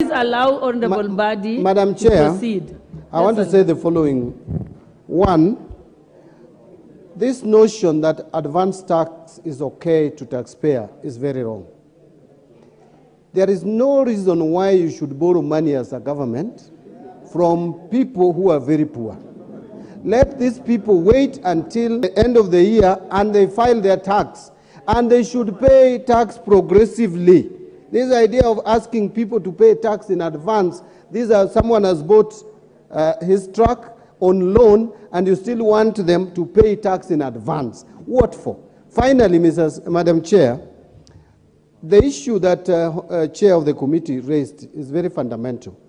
please allow Honorable Mbadi Madam to Chair, proceed. I want to say the following. One, this notion that advance tax is okay to taxpayer is very wrong. There is no reason why you should borrow money as a government from people who are very poor. Let these people wait until the end of the year and they file their tax. And they should pay tax progressively. This idea of asking people to pay tax in advance, someone has bought his truck on loan and you still want them to pay tax in advance. What for? Finally, Madam Chair, the issue that Chair of the committee raised is very fundamental.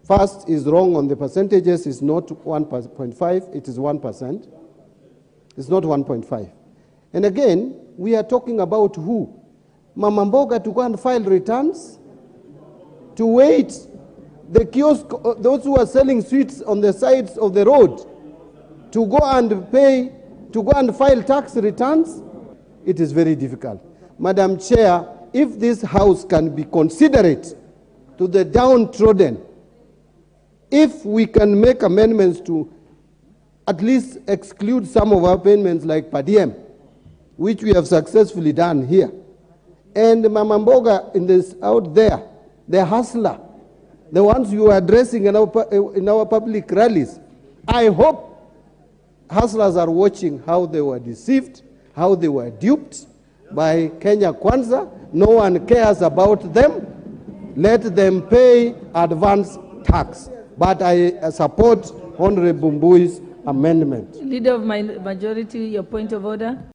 First, is wrong on the percentages. It's not 1.5, it is 1%. It's not 1.5. And again, we are talking about who? Mama MBOGA to go and file returns? To wait? The kiosk, those who are selling sweets on the sides of the road, to go and pay, to go and file tax returns? It is very difficult. Madam Chair, if this House can be considerate to the downtrodden, if we can make amendments to at least exclude some of our payments like per diem, which we have successfully done here, and Mama MBOGA out there, the hustler, the ones you are addressing in our public rallies, I hope hustlers are watching how they were deceived, how they were duped by Kenya Kwanza. No one cares about them. Let them pay advance tax. But I support Honorable Mbui's amendment. Leader of my majority, your point of order.